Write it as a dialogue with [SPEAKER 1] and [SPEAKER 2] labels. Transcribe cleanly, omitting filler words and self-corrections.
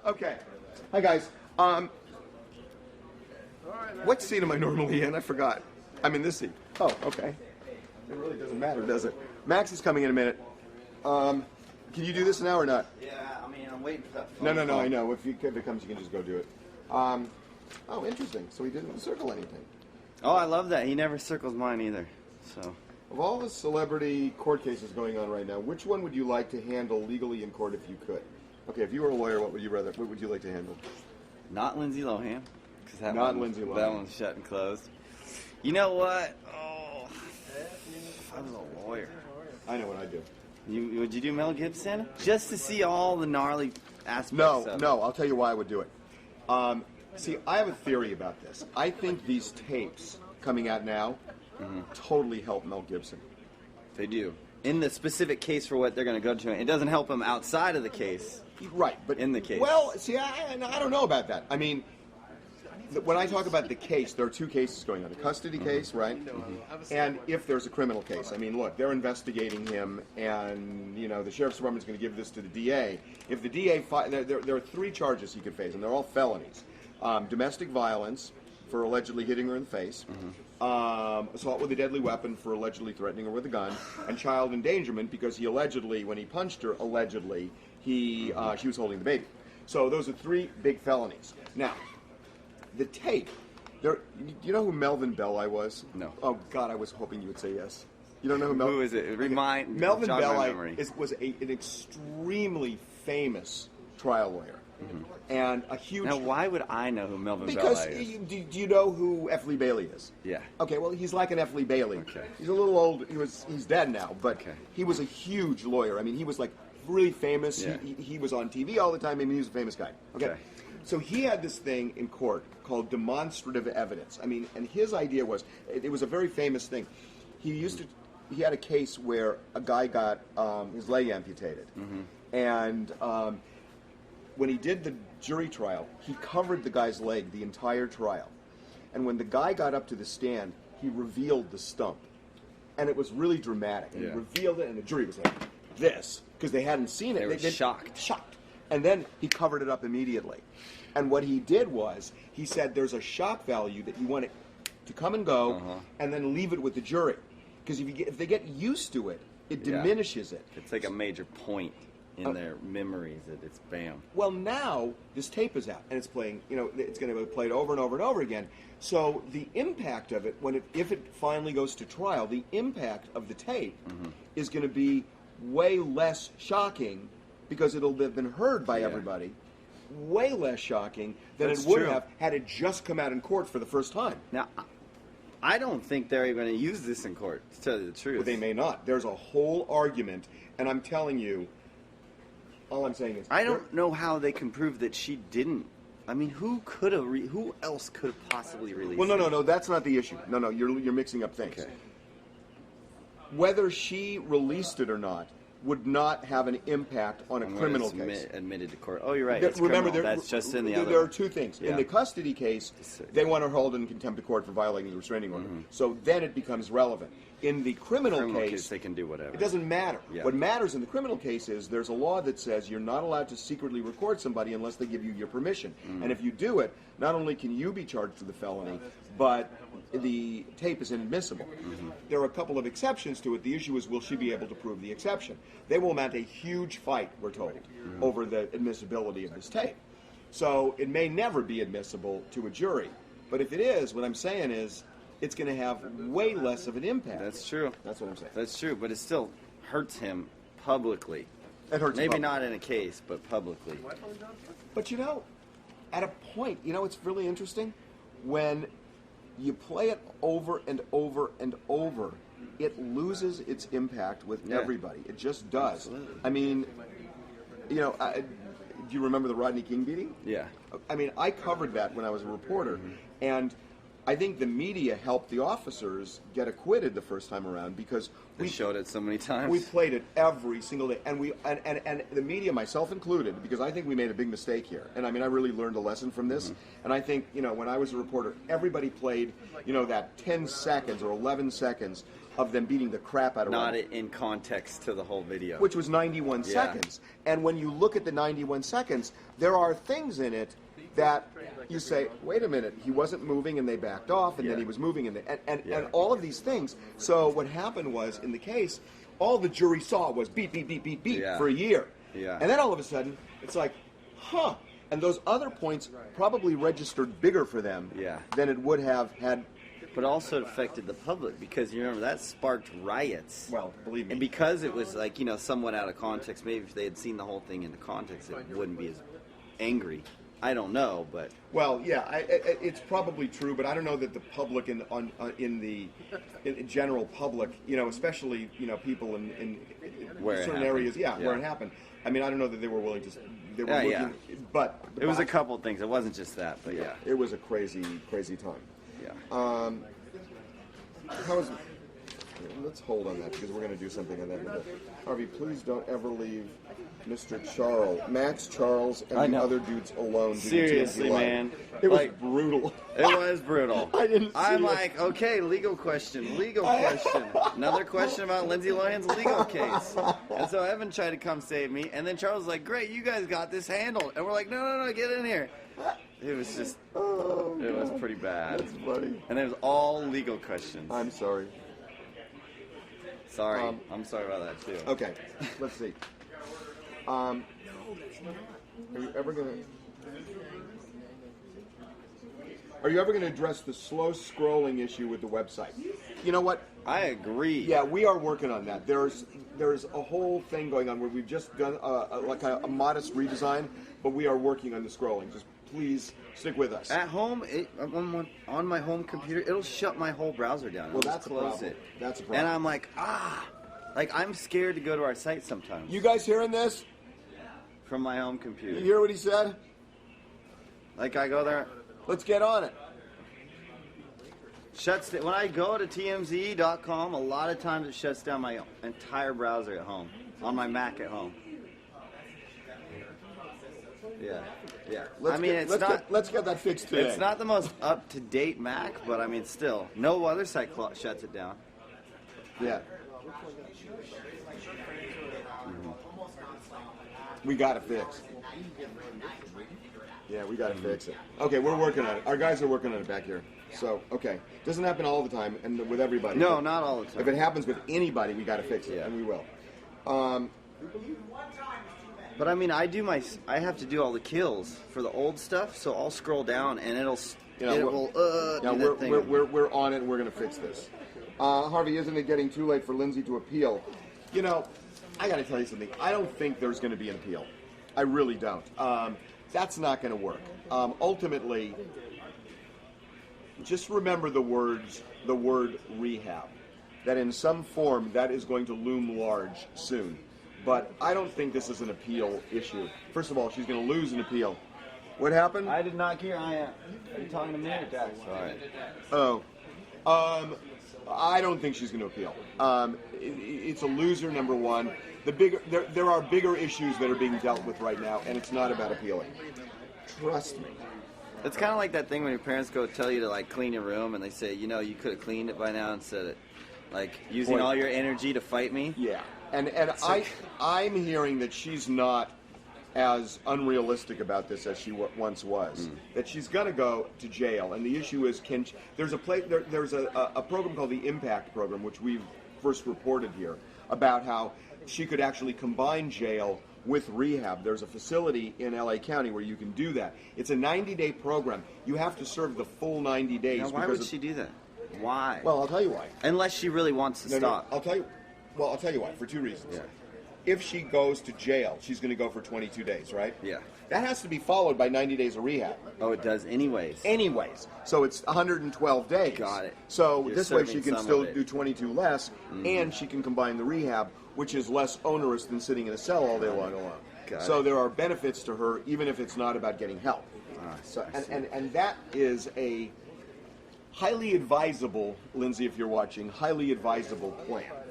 [SPEAKER 1] Okay. Hi, guys. What seat am I normally in? I forgot. I'm in this seat. Oh, okay. It really doesn't matter, does it? Max is coming in a minute. Can you do this now or not?
[SPEAKER 2] Yeah, I mean, I'm waiting for that
[SPEAKER 1] phone call. I know. If it comes, you can just go do it. Oh, interesting. So he didn't circle anything.
[SPEAKER 2] Oh, I love that. He never circles mine either. So,
[SPEAKER 1] of all the celebrity court cases going on right now, which one would you like to handle legally in court if you could? Okay, if you were a lawyer, what would you like to handle?
[SPEAKER 2] Not Lindsay Lohan.
[SPEAKER 1] Lindsay Lohan.
[SPEAKER 2] That one's shut and closed. You know what? Oh, if I was a lawyer.
[SPEAKER 1] I know what I'd do.
[SPEAKER 2] Would you do Mel Gibson? Just to see all the gnarly aspects of it.
[SPEAKER 1] No, I'll tell you why I would do it. See, I have a theory about this. I think these tapes coming out now totally help Mel Gibson.
[SPEAKER 2] They do. In the specific case for what they're going to go to. It doesn't help him outside of the case.
[SPEAKER 1] Right, but
[SPEAKER 2] in the case.
[SPEAKER 1] Well, see, I don't know about that. I mean, when I talk about the case, there are two cases going on. A custody case, right? And if there's a criminal case. I mean, look, they're investigating him, and, the sheriff's department's going to give this to the DA. If the DA, there are 3 charges he could face, and they're all felonies. Domestic violence for allegedly hitting her in the face, assault with a deadly weapon for allegedly threatening her with a gun, and child endangerment because he allegedly, when he punched her, she was holding the baby. So those are 3 big felonies. Now, the tape, do you know who Melvin Belli was?
[SPEAKER 2] No.
[SPEAKER 1] Oh, God, I was hoping you would say yes. You don't know who Melvin...
[SPEAKER 2] Who is it?
[SPEAKER 1] Melvin Belli was an extremely famous trial lawyer. And a huge...
[SPEAKER 2] Now, why would I know who Melvin Belli is?
[SPEAKER 1] Because do you know who F. Lee Bailey is?
[SPEAKER 2] Yeah.
[SPEAKER 1] Okay, well, he's like an F. Lee Bailey.
[SPEAKER 2] Okay.
[SPEAKER 1] He's a little old. He's dead now, but he was a huge lawyer. I mean, he was like really famous.
[SPEAKER 2] Yeah.
[SPEAKER 1] He was on TV all the time. I mean, he was a famous guy. Okay. So he had this thing in court called demonstrative evidence. I mean, and his idea was, it was a very famous thing. He had a case where a guy got his leg amputated. And when he did the jury trial, he covered the guy's leg the entire trial. And when the guy got up to the stand, he revealed the stump. And it was really dramatic. And he revealed it, and the jury was like, this, because they hadn't seen it.
[SPEAKER 2] They were shocked.
[SPEAKER 1] Shocked. And then he covered it up immediately. And what he did was, he said there's a shock value that you want it to come and go, and then leave it with the jury. Because if they get used to it, it diminishes it.
[SPEAKER 2] It's like a major point in their memories that it's bam.
[SPEAKER 1] Well, now this tape is out, and it's playing, it's going to be played over and over and over again. So the impact of it, if it finally goes to trial, the impact of the tape is going to be way less shocking because it'll have been heard by everybody. Way less shocking than it would have had it just come out in court for the first time.
[SPEAKER 2] Now, I don't think they're even going to use this in court, to tell you the truth.
[SPEAKER 1] Well, they may not. There's a whole argument, and I'm telling you, all I'm saying is...
[SPEAKER 2] I don't know how they can prove that she didn't. I mean, who else could have possibly released it?
[SPEAKER 1] Well, no, that's not the issue. No, you're mixing up things.
[SPEAKER 2] Okay.
[SPEAKER 1] Whether she released it or not would not have an impact on a criminal case.
[SPEAKER 2] Admitted to court. Oh, you're right.
[SPEAKER 1] Remember,
[SPEAKER 2] that's just in the other.
[SPEAKER 1] There are 2 things.
[SPEAKER 2] Yeah.
[SPEAKER 1] In the custody case, they want to hold in contempt of court for violating the restraining order. So then it becomes relevant. In the criminal case,
[SPEAKER 2] they can do whatever.
[SPEAKER 1] It doesn't matter.
[SPEAKER 2] Yeah.
[SPEAKER 1] What matters in the criminal case is there's a law that says you're not allowed to secretly record somebody unless they give you your permission. And if you do it, not only can you be charged for the felony, but the tape is inadmissible. There are a couple of exceptions to it. The issue is, will she be able to prove the exception? They will mount a huge fight, we're told, over the admissibility of this tape. So it may never be admissible to a jury. But if it is, what I'm saying is, it's going to have way less of an impact.
[SPEAKER 2] That's true.
[SPEAKER 1] That's what I'm saying.
[SPEAKER 2] That's true, but it still hurts him publicly.
[SPEAKER 1] It hurts him
[SPEAKER 2] Maybe
[SPEAKER 1] publicly.
[SPEAKER 2] not in a case, but publicly.
[SPEAKER 1] But at a point, it's really interesting. When you play it over and over and over, it loses its impact with everybody. It just does.
[SPEAKER 2] Absolutely.
[SPEAKER 1] I mean, do you remember the Rodney King beating?
[SPEAKER 2] Yeah.
[SPEAKER 1] I mean, I covered that when I was a reporter, and I think the media helped the officers get acquitted the first time around because
[SPEAKER 2] We showed it so many times.
[SPEAKER 1] we played it every single day, and and the media, myself included, because I think we made a big mistake here. And I mean, I really learned a lesson from this. And I think, when I was a reporter, everybody played, that 10 seconds or 11 seconds of them beating the crap out of
[SPEAKER 2] Not
[SPEAKER 1] Raquel,
[SPEAKER 2] in context to the whole video.
[SPEAKER 1] which was 91 seconds. And when you look at the 91 seconds, there are things in it that you say, wait a minute, he wasn't moving and they backed off, and then he was moving and all of these things. So what happened was, in the case, all the jury saw was beat for a year.
[SPEAKER 2] Yeah.
[SPEAKER 1] And then all of a sudden, it's like, huh. And those other points probably registered bigger for them than it would have had.
[SPEAKER 2] But also it affected the public because you remember that sparked riots.
[SPEAKER 1] Well, believe me.
[SPEAKER 2] And because it was like, somewhat out of context, maybe if they had seen the whole thing in the context, it wouldn't be as angry. I don't know, but
[SPEAKER 1] Well, yeah, it's probably true, but I don't know that the public in the general public, especially people in
[SPEAKER 2] Where it
[SPEAKER 1] certain
[SPEAKER 2] happened.
[SPEAKER 1] areas, where it happened. I mean, I don't know that they were willing to. They were looking, but
[SPEAKER 2] it was a couple things. It wasn't just that, but yeah.
[SPEAKER 1] it was a crazy time.
[SPEAKER 2] Yeah.
[SPEAKER 1] How is? Let's hold on that because we're going to do something on that in a bit. Harvey, please don't ever leave Mr. Max Charles, and the other dudes alone.
[SPEAKER 2] Seriously, man.
[SPEAKER 1] It was brutal.
[SPEAKER 2] It was brutal.
[SPEAKER 1] I didn't see
[SPEAKER 2] I'm
[SPEAKER 1] it.
[SPEAKER 2] like, okay, legal question. Another question about Lindsay Lohan's legal case. And so Evan tried to come save me, and then Charles was like, great, you guys got this handled. And we're like, no, get in here. It was just, it was pretty bad.
[SPEAKER 1] That's funny.
[SPEAKER 2] And it was all legal questions.
[SPEAKER 1] I'm sorry.
[SPEAKER 2] Sorry. I'm sorry about that, too.
[SPEAKER 1] Okay, let's see. Are you ever gonna address the slow scrolling issue with the website? You know what?
[SPEAKER 2] I agree.
[SPEAKER 1] Yeah, we are working on that. There's a whole thing going on where we've just done a modest redesign, but we are working on the scrolling. Just please stick with us.
[SPEAKER 2] At home, on my home computer, it'll shut my whole browser down.
[SPEAKER 1] Well, that's a
[SPEAKER 2] close
[SPEAKER 1] problem.
[SPEAKER 2] it.
[SPEAKER 1] That's a problem.
[SPEAKER 2] And I'm like, I'm scared to go to our site sometimes.
[SPEAKER 1] You guys hearing this?
[SPEAKER 2] From my home computer.
[SPEAKER 1] You hear what he said?
[SPEAKER 2] Like I go there,
[SPEAKER 1] Let's get on it.
[SPEAKER 2] when I go to TMZ.com, a lot of times it shuts down my entire browser at home, on my Mac at home. Yeah.
[SPEAKER 1] Let's get that fixed today.
[SPEAKER 2] It's not the most up-to-date Mac, but I mean, still, no other site shuts it down.
[SPEAKER 1] Yeah. We got it fixed. Yeah, we got to fix it. Okay, we're working on it. Our guys are working on it back here. So, okay. Doesn't happen all the time and with everybody.
[SPEAKER 2] No,
[SPEAKER 1] but
[SPEAKER 2] not all the time.
[SPEAKER 1] If it happens with anybody, we got to fix it, and we will.
[SPEAKER 2] But I mean, I have to do all the kills for the old stuff, so I'll scroll down and it'll do that thing.
[SPEAKER 1] We're on it, and we're going to fix this. Harvey, isn't it getting too late for Lindsay to appeal? I got to tell you something. I don't think there's going to be an appeal. I really don't. That's not going to work. Ultimately, just remember the word rehab. That in some form, that is going to loom large soon. But I don't think this is an appeal issue. First of all, she's going to lose an appeal. What happened?
[SPEAKER 2] I did not hear. Are you talking to me or Dax? Sorry.
[SPEAKER 1] Oh. I don't think she's going to appeal. It's a loser, number one. There are bigger issues that are being dealt with right now, and it's not about appealing. Trust me.
[SPEAKER 2] It's kind of like that thing when your parents go tell you to clean your room, and they say, you could have cleaned it by now instead of using all your energy to fight me.
[SPEAKER 1] Yeah, and I'm hearing that she's not as unrealistic about this as she once was. That she's going to go to jail, and the issue is, there's a program called the Impact Program, which we've first reported here, about how she could actually combine jail with rehab. There's a facility in LA County where you can do that. It's a 90-day program. You have to serve the full 90 days.
[SPEAKER 2] Now, why would she do that? Why?
[SPEAKER 1] Well, I'll tell you why.
[SPEAKER 2] Unless she really wants to stop.
[SPEAKER 1] I'll tell you why, for two reasons.
[SPEAKER 2] Yeah.
[SPEAKER 1] If she goes to jail, she's going to go for 22 days, right?
[SPEAKER 2] Yeah.
[SPEAKER 1] That has to be followed by 90 days of rehab.
[SPEAKER 2] Oh, it does anyways.
[SPEAKER 1] So it's 112 days.
[SPEAKER 2] Got it.
[SPEAKER 1] So
[SPEAKER 2] You're
[SPEAKER 1] this way she
[SPEAKER 2] serving
[SPEAKER 1] can
[SPEAKER 2] some
[SPEAKER 1] still
[SPEAKER 2] of it.
[SPEAKER 1] do 22 less, and she can combine the rehab, which is less onerous than sitting in a cell all day long. So there are benefits to her, even if it's not about getting help. And that is highly advisable, Lindsay, if you're watching, highly advisable plan.